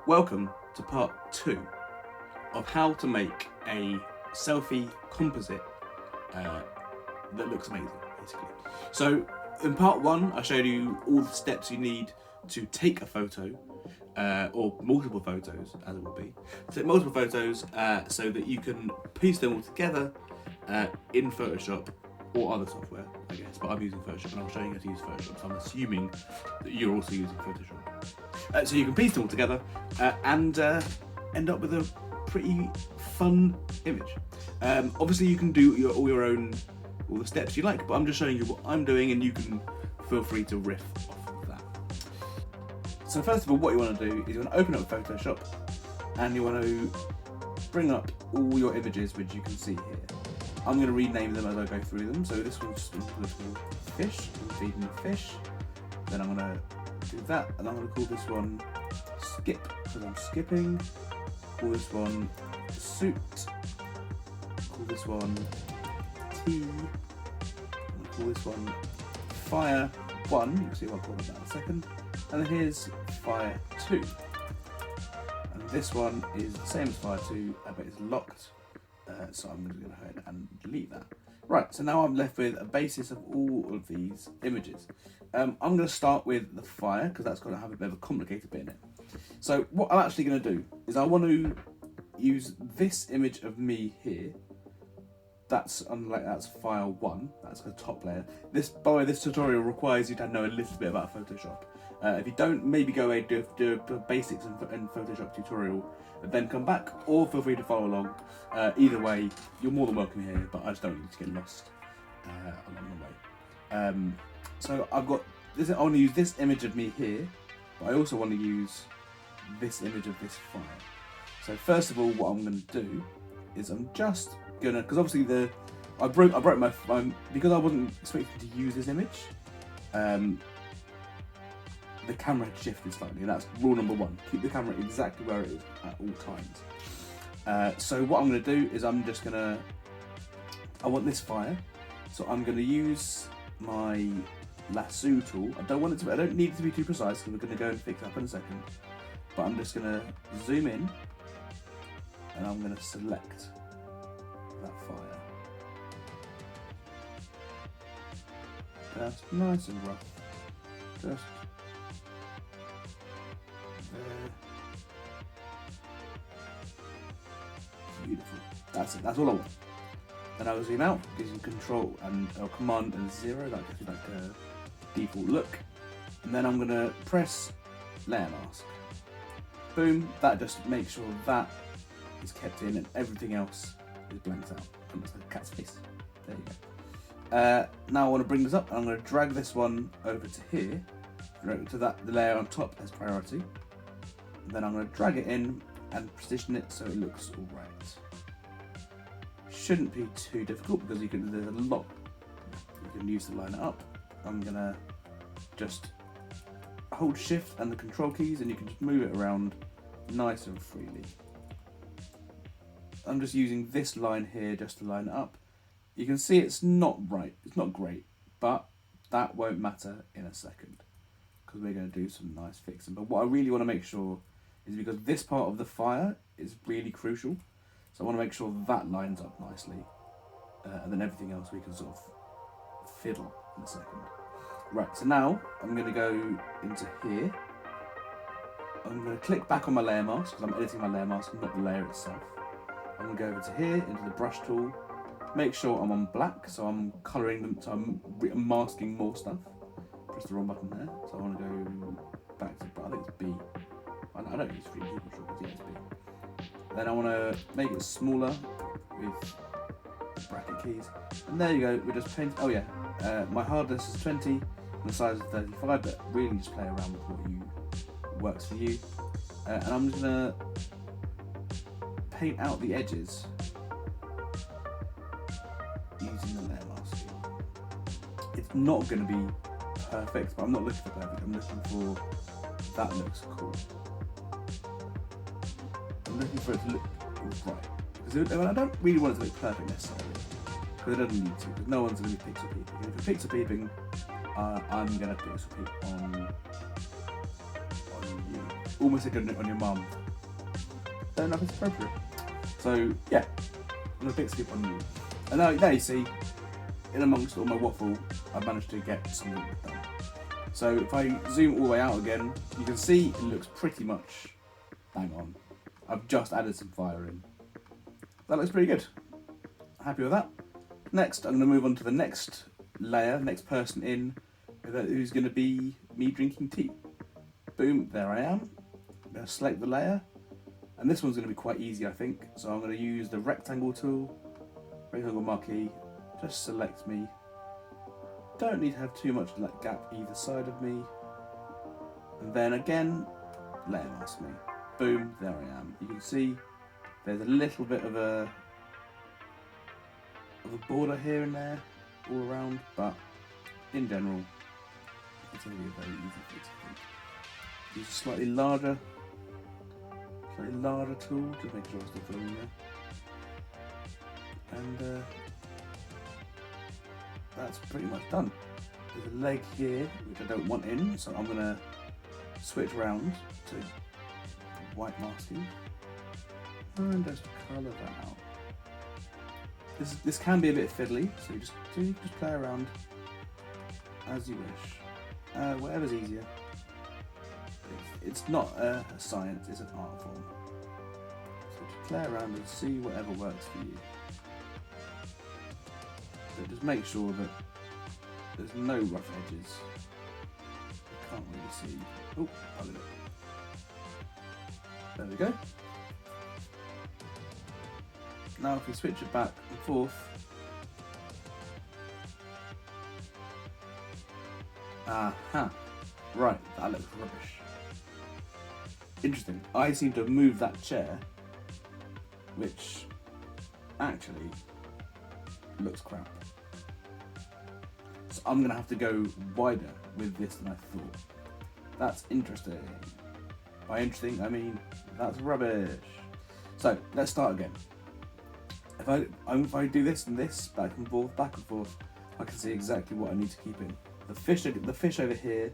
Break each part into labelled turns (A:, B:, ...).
A: Welcome to part 2 of how to make a selfie composite that looks amazing, basically. So in part 1 I showed you all the steps you need to take a photo, or multiple photos as it will be. Take multiple photos so that you can piece them all together in Photoshop or other software, I guess, but I'm using Photoshop and I'm showing you how to use Photoshop, so I'm assuming that you're also using Photoshop. So you can piece them all together and end up with a pretty fun image. Obviously you can do all the steps you like, but I'm just showing you what I'm doing and you can feel free to riff off of that. So first of all, what you want to do is you want to open up Photoshop and you want to bring up all your images which you can see here. I'm going to rename them as I go through them. So this one's just a little fish, I'm feeding the fish. Then I'm going to do that, and I'm going to call this one skip because I'm skipping. Call this one suit. Call this one tea. I'm going to call this one fire 1. You can see what I'll call it that in a second. And then here's fire 2. And this one is the same as fire 2, but it's locked. So I'm going to go ahead and delete that. Right, so now I'm left with a basis of all of these images. I'm going to start with the fire because that's going to have a bit of a complicated bit in it. So what I'm actually going to do is I want to use this image of me here. That's file 1. That's the top layer. By the way, this tutorial requires you to know a little bit about Photoshop. If you don't, maybe go away do a basics and Photoshop tutorial, and then come back, or feel free to follow along. Either way, you're more than welcome here, but I just don't want you to get lost along the way. So I've got this. I want to use this image of me here, but I also want to use this image of this fire. So first of all, what I'm going to do is I'm just gonna, because obviously I broke my because I wasn't expecting to use this image. The camera had shifted slightly, and that's rule number 1. Keep the camera exactly where it is at all times. So what I'm going to do is I want this fire, so I'm going to use my lasso tool. I don't need it to be too precise because we're going to go and fix it up in a second. But I'm just going to zoom in, and I'm going to select that fire. That's nice and rough. Just beautiful. That's it. That's all I want. Then I will zoom out, gives you Control and Command and 0. That gives you like a default look. And then I'm gonna press Layer Mask. Boom. That just makes sure that is kept in and everything else is blanked out. And it's like a cat's face. There you go. Now I want to bring this up, and I'm going to drag this one over to here, to the layer on top as priority. And then I'm going to drag it in and position it so it looks all right. Shouldn't be too difficult because there's a lot you can use to line it up. I'm going to just hold Shift and the Control keys, and you can just move it around nice and freely. I'm just using this line here just to line it up. You can see it's not right, it's not great, but that won't matter in a second because we're going to do some nice fixing. But what I really want to make sure is, because this part of the fire is really crucial, so I want to make sure that lines up nicely, and then everything else we can sort of fiddle in a second. Right, so now I'm going to go into here. I'm going to click back on my layer mask because I'm editing my layer mask, not the layer itself. I'm going to go over to here, into the brush tool, make sure I'm on black, so I'm colouring them, so I'm masking more stuff. Press the wrong button there, so I want to go back to, I think it's B. I don't use 3 keyboard shortcuts, yeah, it's B. Then I want to make it smaller with bracket keys, and there you go, we're just painting. Oh yeah, my hardness is 20, and the size is 35, but really just play around with what works for you. And I'm just going to paint out the edges using the layer mask. It's not going to be perfect, but I'm not looking for perfect, I'm looking for that looks cool. I'm looking for it to look right. Because I don't really want it to look perfect necessarily, because it doesn't need to, because no one's going to be pixel peeping. If you're pixel peeping, I'm going to pixel peep on you. Almost like on your mum. Don't know if it's appropriate. So yeah, I'm a bit skip on you. And now you see, in amongst all my waffle, I've managed to get something done. So if I zoom all the way out again, you can see it looks pretty much bang on. I've just added some fire in. That looks pretty good. Happy with that. Next, I'm going to move on to the next layer, next person in, who's going to be me drinking tea. Boom, there I am. I'm going to select the layer, and this one's going to be quite easy, I think. So I'm going to use the rectangle tool, rectangle marquee, just select me. Don't need to have too much gap either side of me. And then again, layer mask me. Boom, there I am. You can see there's a little bit of a border here and there, all around, but in general, it's going to be a very easy fix, I think. Use a slightly larger tool to make sure it's still filling there. And that's pretty much done. There's a leg here, which I don't want in, so I'm going to switch around to white masking and just colour that out. This can be a bit fiddly, so you just play around as you wish. Whatever's easier. It's not a science, it's an art form. So just play around and see whatever works for you. So just make sure that there's no rough edges. You can't really see. Oh, I did it. There we go. Now if we switch it back and forth, right, that looks rubbish. Interesting, I seem to have moved that chair, which actually looks crap. So I'm gonna have to go wider with this than I thought. That's interesting. By interesting, I mean that's rubbish. So let's start again. If I do this and this, back and forth, I can see exactly what I need to keep in. The fish over here,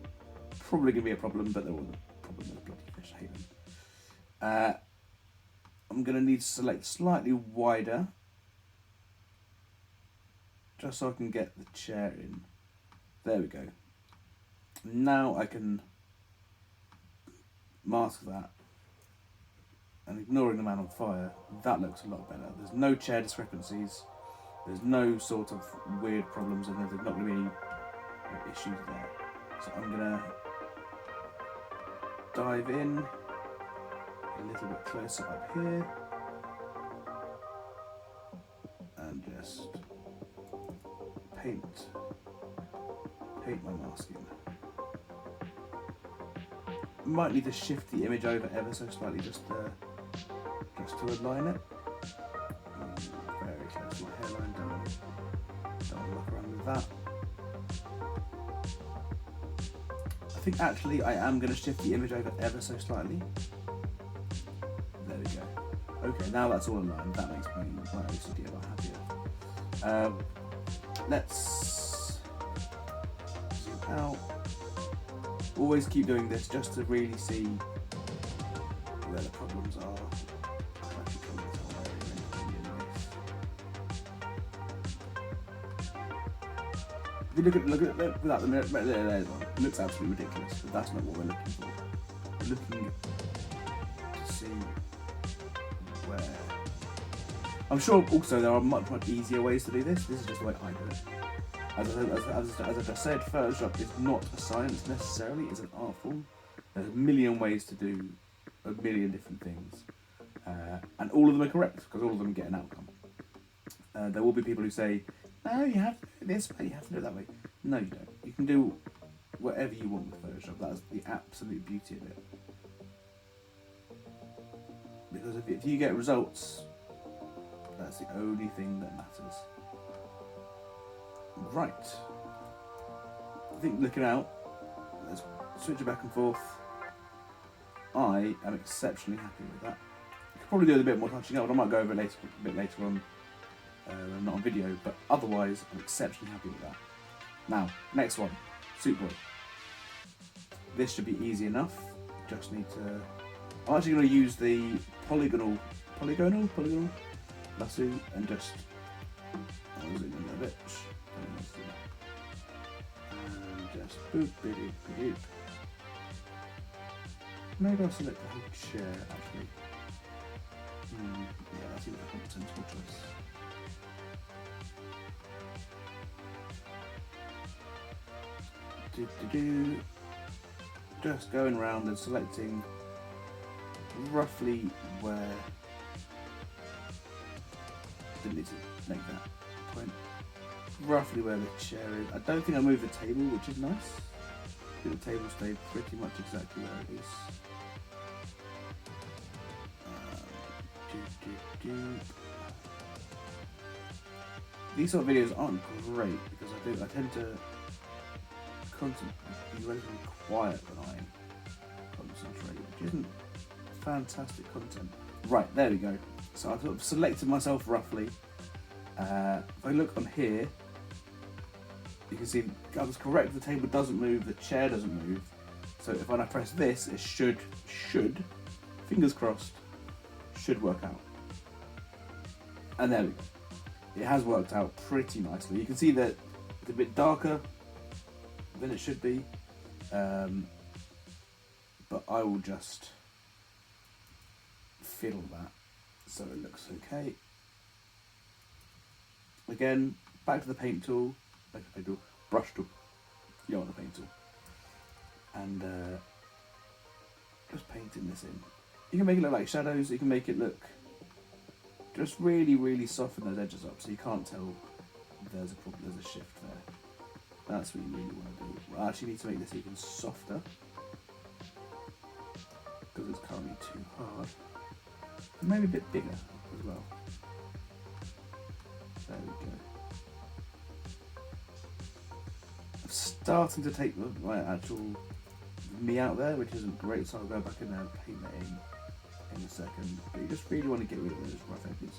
A: probably going to be a problem, but there wasn't a problem with the bloody fish, I hate them. I'm going to need to select slightly wider, just so I can get the chair in. There we go. Now I can mask that. And ignoring the man on fire, that looks a lot better. There's no chair discrepancies. There's no sort of weird problems, and there's not going to be any issues there. So I'm going to dive in a little bit closer up here and just paint my masking. Might need to shift the image over ever so slightly just to align it. Very close to my hairline, don't look around with that. I think actually I am going to shift the image over ever so slightly. There we go. Okay, now that's all aligned. That makes me quite OCD a lot happier. Let's zoom out. Always keep doing this just to really see where the problems are. If you look at it without the mirror, it looks absolutely ridiculous, but that's not what we're looking for. We're looking to see where. I'm sure also there are much easier ways to do this. This is just the way I do it. As I just said, Photoshop is not a science necessarily, it's an art form. There's a million ways to do a million different things. And all of them are correct, because all of them get an outcome. There will be people who say, no, you have to do it this way, you have to do it that way. No, you don't. You can do whatever you want with Photoshop. That's the absolute beauty of it. Because if you get results, that's the only thing that matters. Right. I think looking out, let's switch it back and forth. I am exceptionally happy with that. I could probably do a bit more touching up, but I might go over it a bit later on. Not on video, but otherwise I'm exceptionally happy with that. Now, next one, Soup Boy. This should be easy enough. just need to. I'm actually going to use the polygonal lasso and just. I'll zoom in a bit. And just boop, boop, boop. Maybe I'll select the whole chair actually. Yeah, that seems like a sensible choice. Just going around and selecting roughly where. Didn't need to make that point. Roughly where the chair is. I don't think I moved the table, which is nice. I think the table stayed pretty much exactly where it is. These sort of videos aren't great because I tend to be relatively quiet when I concentrate, which isn't fantastic content. Right, there we go. So I've sort of selected myself roughly. If I look on here, you can see I was correct, the table doesn't move, the chair doesn't move. So if I press this, it should, fingers crossed, should work out. And there we go. It has worked out pretty nicely. You can see that it's a bit darker than it should be. But I will just fiddle that so it looks okay. Again, back to the paint tool, brush tool. You don't want the paint tool. And just painting this in. You can make it look like shadows, you can make it look, just really, really soften those edges up so you can't tell there's a shift there. That's what you really want to do. I actually need to make this even softer because it's currently too hard. And maybe a bit bigger as well. There we go. I'm starting to take my actual me out there, which isn't great, so I'll go back in there and paint that in a second. But you just really want to get rid of those rough edges.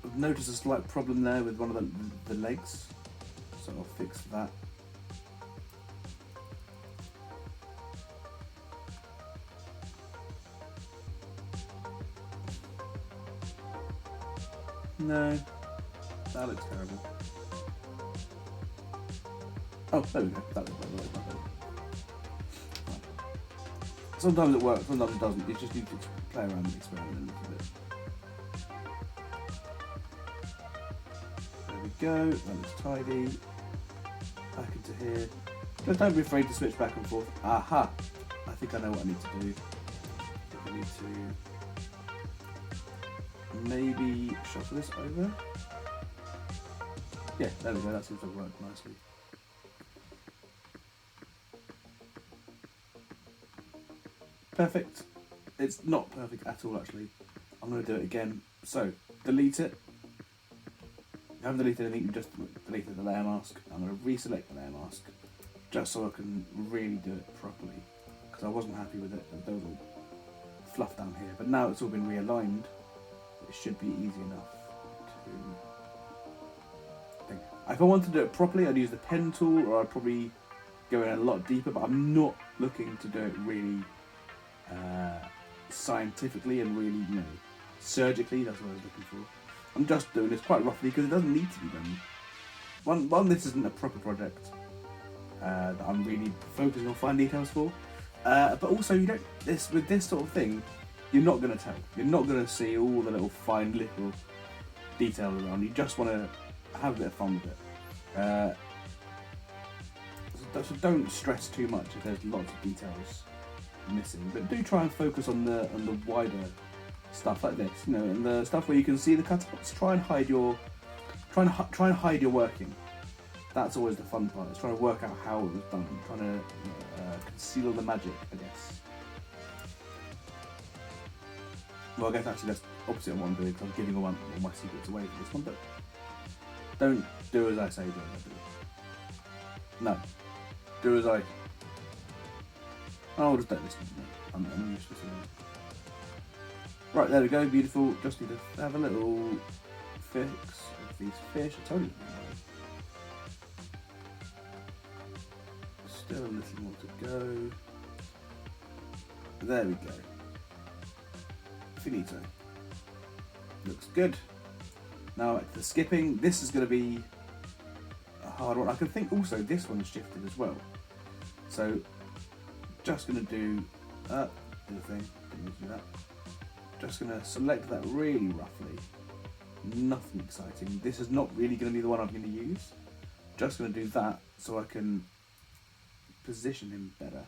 A: I've noticed a slight problem there with one of the legs, so I'll fix that. No, that looks terrible. Oh, there we go. That looks better. Sometimes it works, sometimes it doesn't. You just need to play around and experiment a little bit. There we go. That looks tidy. Back into here. Just don't be afraid to switch back and forth. Aha! I think I know what I need to do. I need to maybe shuffle this over. Yeah, there we go. That seems to work nicely. Perfect. It's not perfect at all, actually. I'm going to do it again. So, delete it. If you haven't deleted anything, you just deleted the layer mask. I'm going to reselect the layer mask just so I can really do it properly, because I wasn't happy with it. There was all fluff down here, but now it's all been realigned. It should be easy enough to. If I wanted to do it properly, I'd use the pen tool, or I'd probably go in a lot deeper. But I'm not looking to do it really scientifically and really, surgically. That's what I was looking for. I'm just doing this quite roughly because it doesn't need to be done. One, this isn't a proper project that I'm really focusing on fine details for. But also, with this sort of thing, you're not going to tell. You're not going to see all the little fine little details around. You just want to have a bit of fun with it. So don't stress too much if there's lots of details missing. But do try and focus on the wider stuff like this, and the stuff where you can see the cutouts. Try and hide your working. That's always the fun part. It's trying to work out how it was done. Trying to conceal the magic, I guess. Well, I guess actually that's opposite of what I'm doing, because I'm giving all my secrets away for this one. But don't do as I say, don't I do. No, do as I. Oh, just don't listen to me. I'm useless anyway. Right, there we go, beautiful. Just need to have a little fix of these fish. I told you. Still a little more to go. There we go. Finito. Looks good. Now the skipping, this is going to be a hard one. I can think also this one's shifted as well. So just going to do the thing. Didn't need to do that. Just going to select that really roughly. Nothing exciting. This is not really going to be the one I'm going to use. Just going to do that so I can position him better.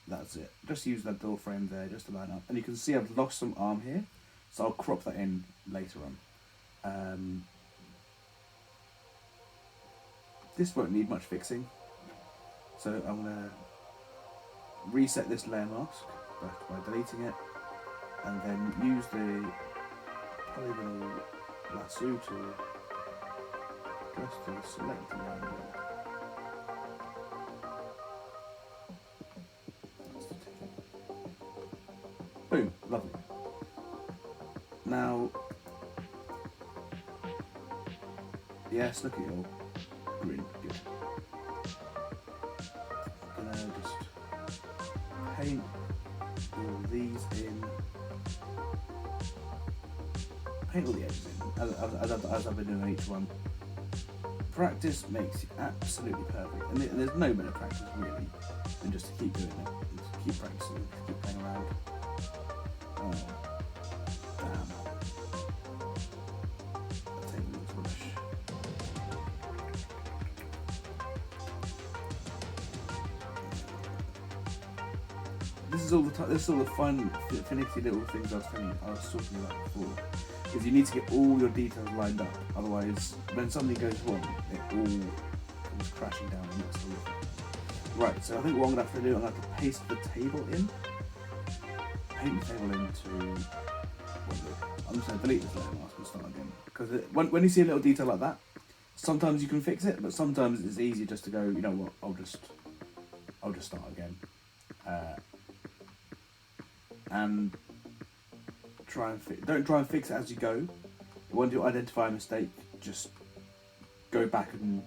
A: That's it. Just use that door frame there just to line up. And you can see I've lost some arm here, so I'll crop that in later on. This won't need much fixing. So I'm going to reset this layer mask by deleting it, and then use the polygonal lasso tool just to select the angle. Boom, lovely. Now, yes, look at your grin, good. Gonna just paint all these in. Paint all the edges in, as I've been doing each one. Practice makes it absolutely perfect, and there's no better practice really than just to keep doing it, and just keep practicing, keep playing around. Oh, damn. I'll take a little brush. This is all the fun, finicky little things I was talking about before. Is you need to get all your details lined up. Otherwise, when something goes wrong, it all comes crashing down and looks horrific. Right, so I think what I'm gonna have to do, I'm gonna have to paste the table in. Paint the table into. I'm just gonna delete this layer mask and start again. Because when you see a little detail like that, sometimes you can fix it, but sometimes it's easier just to go. You know what? I'll just start again. And don't try and fix it as you go. When you identify a mistake, just go back and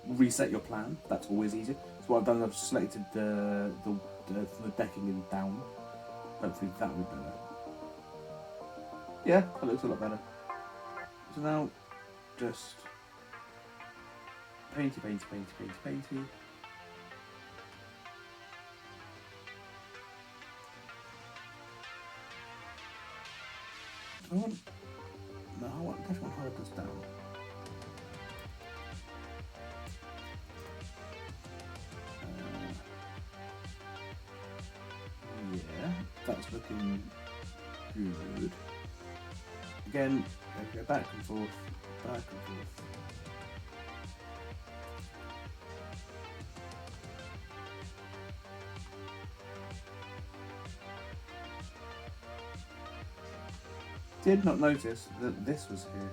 A: reset your plan. That's always easier. So what I've done, I've selected the decking and down. Hopefully that will be better. Yeah, that looks a lot better. So now, just painty. I definitely want to hold this down. Yeah, that's looking good. Again, go back and forth. Did not notice that this was here.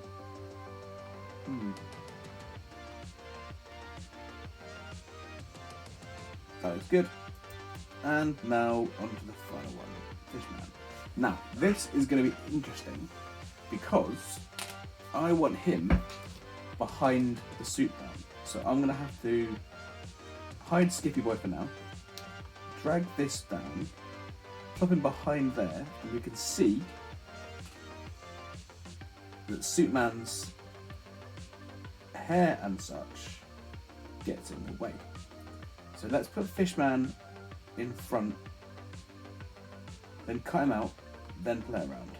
A: That is good. And now onto the final one, Fishman. Now, this is going to be interesting because I want him behind the suit man. So I'm going to have to hide Skippy Boy for now, drag this down, plop him behind there, and we can see that Suitman's hair and such gets in the way. So let's put Fishman in front, then cut him out, then play around.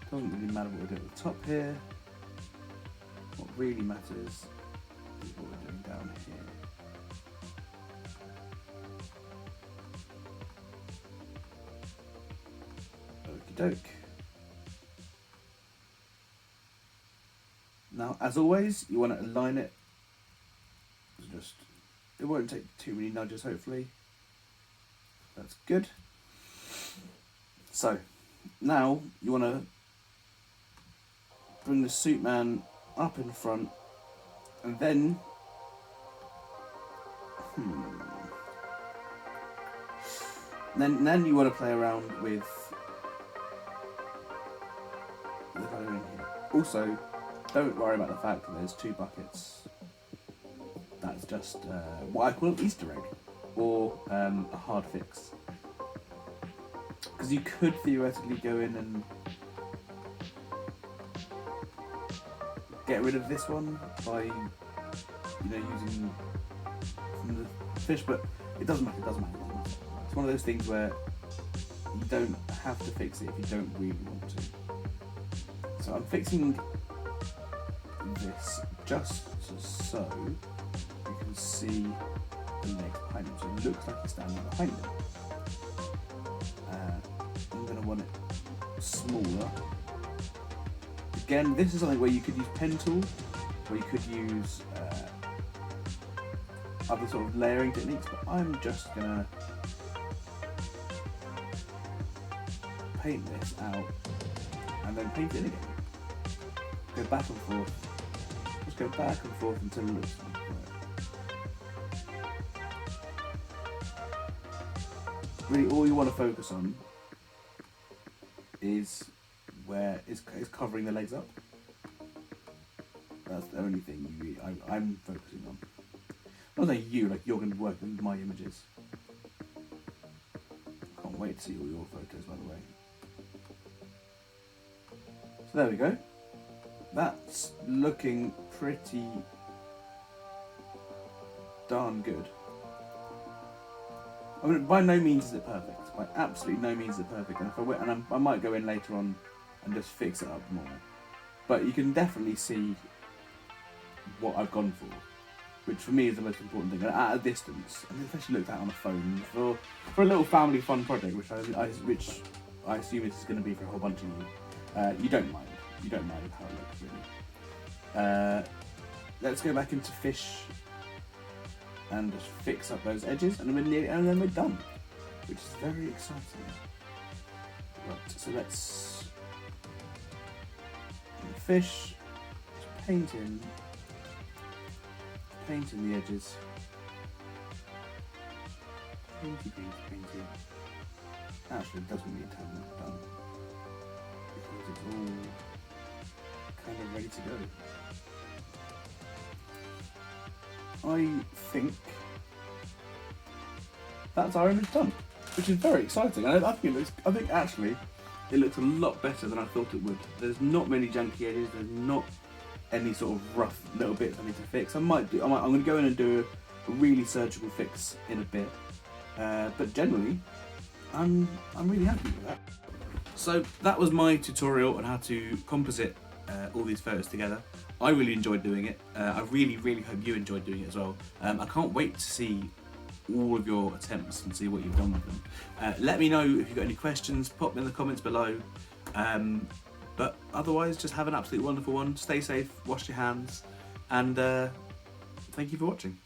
A: Doesn't really matter what we do at the top here. What really matters is what we're doing down here. Okie doke. Now, as always, you want to align it. It won't take too many nudges, hopefully. That's good. So, now you want to bring the suit man up in front, and then then you want to play around with the colour in here. Also, don't worry about the fact that there's two buckets that's just what I call an Easter egg, or a hard fix. Because you could theoretically go in and get rid of this one by, using from the fish, but it doesn't matter. It's one of those things where you don't have to fix it if you don't really want to. So I'm fixing this just so you can see the legs behind him. So it looks like he's standing behind him. I'm going to want it smaller. Again, this is something where you could use pen tool, or you could use other sort of layering techniques, but I'm just going to paint this out and then paint it in again. Go back and forth. Just go back and forth until it looks right. Really, all you want to focus on is where is covering the legs up. That's the only thing I'm focusing on. Not saying you, like you're going to work with my images. I can't wait to see all your photos, by the way. So there we go. That's looking pretty darn good. I mean, by no means is it perfect. By absolutely no means is it perfect. And if I went, and I might go in later on and just fix it up more. But you can definitely see what I've gone for, which for me is the most important thing. And at a distance, and especially looked at on a phone for a little family fun project, which I assume it's going to be for a whole bunch of you. You don't mind. You don't mind how it looks, really. Let's go back into fish and just fix up those edges, and then we're done, which is very exciting. Right, so let's fish, paint in the edges. Painty. Actually, it doesn't need to have that done because it's all kind of ready to go. I think that's our image done, which is very exciting. I think actually it looks a lot better than I thought it would. There's not many junky edges. There's not any sort of rough little bits I need to fix. I'm going to go in and do a really surgical fix in a bit. But generally, I'm really happy with that. So that was my tutorial on how to composite all these photos together. I really enjoyed doing it. I really hope you enjoyed doing it as well. I can't wait to see all of your attempts and see what you've done with them. Let me know if you've got any questions, pop them in the comments below. But otherwise, just have an absolutely wonderful one. Stay safe, wash your hands, and thank you for watching.